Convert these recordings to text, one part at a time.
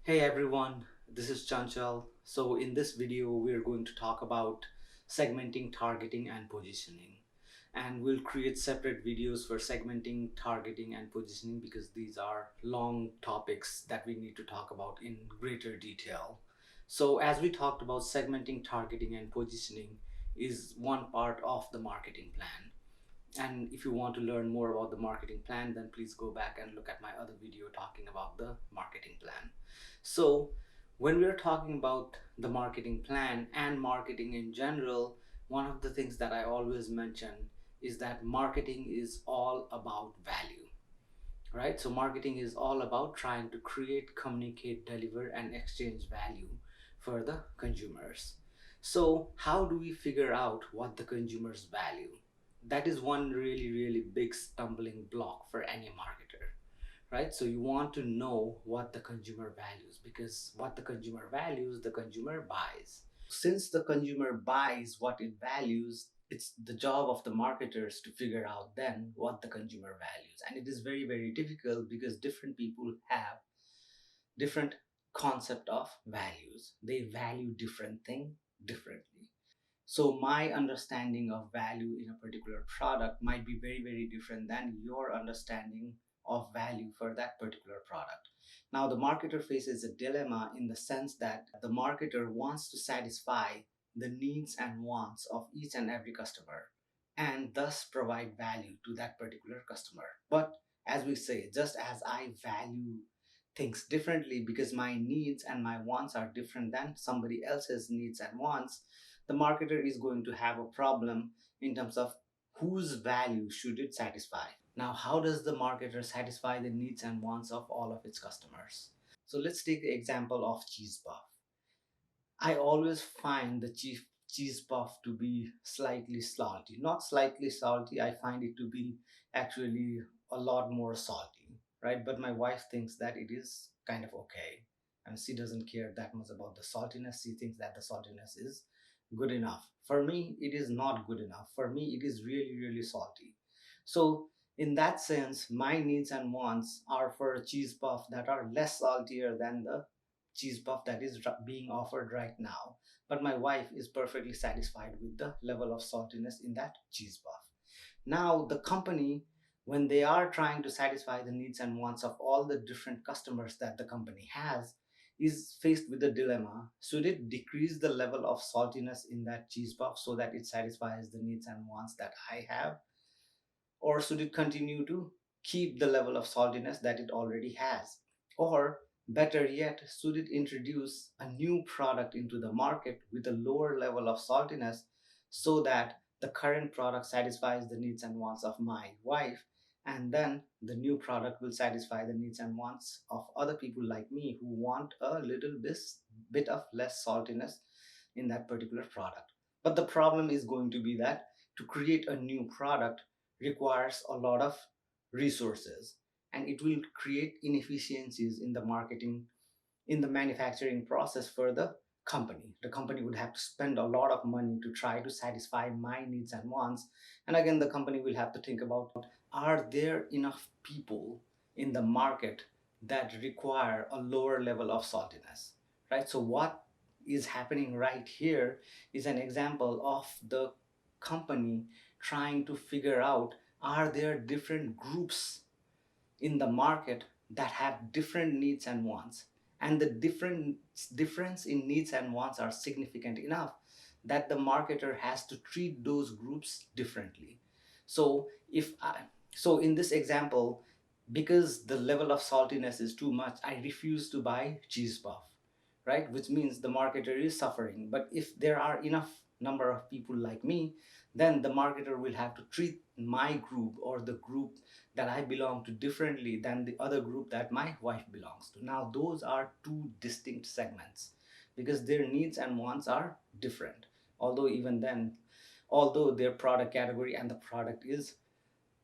Hey everyone, this is Chanchal. So in this video, we're going to talk about segmenting, targeting, and positioning. And we'll create separate videos for segmenting, targeting, and positioning because these are long topics that we need to talk about in greater detail. So as we talked about, segmenting, targeting, and positioning is one part of the marketing plan. And if you want to learn more about the marketing plan, then please go back and look at my other video talking about the marketing plan. So when we're talking about the marketing plan and marketing in general, one of the things that I always mention is that marketing is all about value, right? So marketing is all about trying to create, communicate, deliver, and exchange value for the consumers. So how do we figure out what the consumers value? That is one really big stumbling block for any marketer, right? So you want to know what the consumer values, because what the consumer values, the consumer buys. Since the consumer buys what it values, it's the job of the marketers to figure out then what the consumer values. And it is very difficult because different people have different concept of values. They value different thing differently. So my understanding of value in a particular product might be very different than your understanding of value for that particular product. Now the marketer faces a dilemma in the sense that the marketer wants to satisfy the needs and wants of each and every customer and thus provide value to that particular customer. But as we say, just as I value things differently because my needs and my wants are different than somebody else's needs and wants, the marketer is going to have a problem in terms of whose value should it satisfy. Now, how does the marketer satisfy the needs and wants of all of its customers? So let's take the example of cheese puff. I always find the cheese puff to be slightly salty. Not slightly salty, I find it to be actually a lot more salty, right? But my wife thinks that it is kind of okay. And she doesn't care that much about the saltiness. She thinks that the saltiness is good enough. For me, it is not good enough. For me, it is really salty. So in that sense, my needs and wants are for a cheese puff that are less saltier than the cheese puff that is being offered right now. But my wife is perfectly satisfied with the level of saltiness in that cheese puff. Now, the company, when they are trying to satisfy the needs and wants of all the different customers that the company has, is faced with a dilemma. Should it decrease the level of saltiness in that cheese puff so that it satisfies the needs and wants that I have? Or should it continue to keep the level of saltiness that it already has? Or better yet, should it introduce a new product into the market with a lower level of saltiness so that the current product satisfies the needs and wants of my wife, and then the new product will satisfy the needs and wants of other people like me who want a little bit of less saltiness in that particular product. But the problem is going to be that to create a new product requires a lot of resources, and it will create inefficiencies in the marketing, in the manufacturing process for the company. The company would have to spend a lot of money to try to satisfy my needs and wants. And again, the company will have to think about, are there enough people in the market that require a lower level of saltiness, right? So what is happening right here is an example of the company trying to figure out, are there different groups in the market that have different needs and wants, and the difference in needs and wants are significant enough that the marketer has to treat those groups differently. So if I, so in this example, because the level of saltiness is too much, I refuse to buy cheese puff, right? Which means the marketer is suffering. But if there are enough number of people like me, then the marketer will have to treat my group or the group that I belong to differently than the other group that my wife belongs to. Now, those are two distinct segments because their needs and wants are different. Although, even then, although their product category and the product is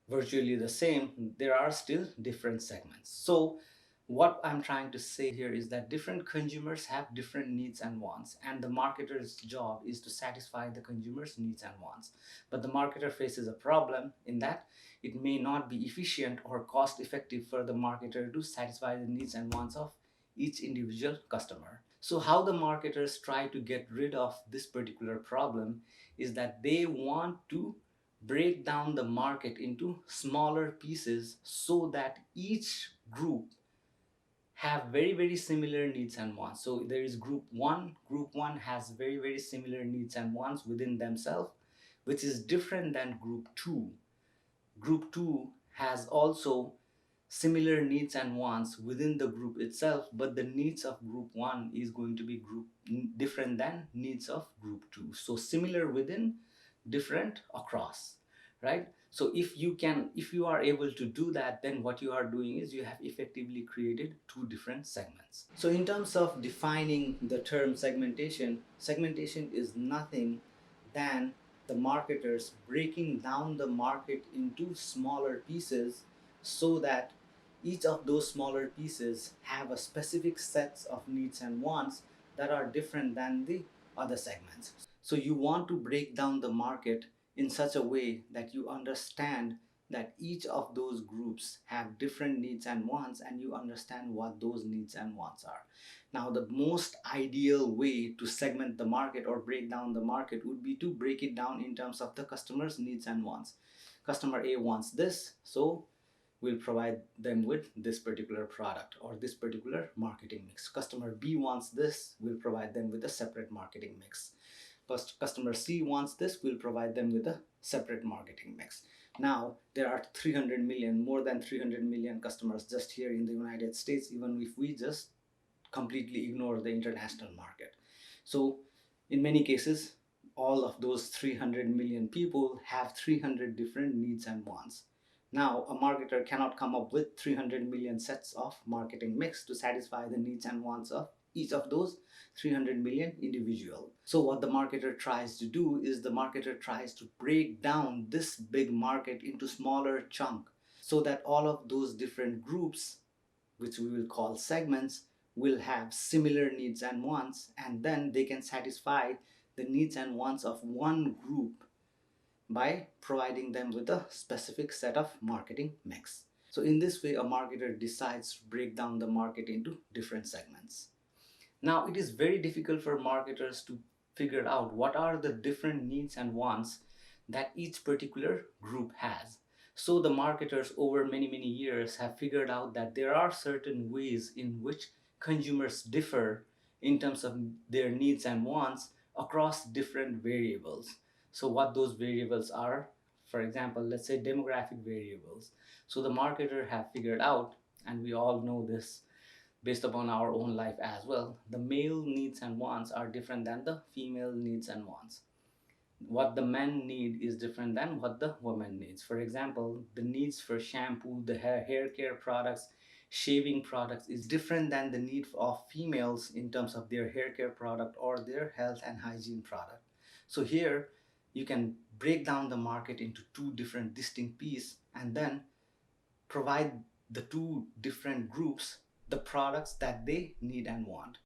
virtually the same, there are still different segments. So what I'm trying to say here is that different consumers have different needs and wants, and the marketer's job is to satisfy the consumer's needs and wants. But the marketer faces a problem in that it may not be efficient or cost effective for the marketer to satisfy the needs and wants of each individual customer. So how the marketers try to get rid of this particular problem is that they want to break down the market into smaller pieces so that each group have very similar needs and wants. So there is group 1 has very similar needs and wants within themselves, which is different than group 2. Group 2 has also similar needs and wants within the group itself, but the needs of group 1 is going to be group different than needs of group 2. So similar within, different across, right? So if you are able to do that, then what you are doing is you have effectively created two different segments. So in terms of defining the term segmentation, segmentation is nothing than the marketers breaking down the market into smaller pieces so that each of those smaller pieces have a specific sets of needs and wants that are different than the other segments. So you want to break down the market in such a way that you understand that each of those groups have different needs and wants, and you understand what those needs and wants are. Now, the most ideal way to segment the market or break down the market would be to break it down in terms of the customer's needs and wants. Customer A wants this, so we'll provide them with this particular product or this particular marketing mix. Customer B wants this, we'll provide them with a separate marketing mix. Customer C wants this, we'll provide them with a separate marketing mix. Now, there are 300 million, more than 300 million customers just here in the United States, even if we just completely ignore the international market. So in many cases, all of those 300 million people have 300 different needs and wants. Now, a marketer cannot come up with 300 million sets of marketing mix to satisfy the needs and wants of each of those 300 million individual. So what the marketer tries to do is the marketer tries to break down this big market into smaller chunk so that all of those different groups, which we will call segments, will have similar needs and wants, and then they can satisfy the needs and wants of one group by providing them with a specific set of marketing mix. So in this way, a marketer decides to break down the market into different segments. Now, it is very difficult for marketers to figure out what are the different needs and wants that each particular group has. So the marketers over many years have figured out that there are certain ways in which consumers differ in terms of their needs and wants across different variables. So what those variables are, for example, let's say demographic variables. So the marketer have figured out, and we all know this based upon our own life as well, the male needs and wants are different than the female needs and wants. What the men need is different than what the woman needs. For example, the needs for shampoo, the hair care products, shaving products is different than the need of females in terms of their hair care product or their health and hygiene product. So here you can break down the market into two different distinct pieces and then provide the two different groups the products that they need and want.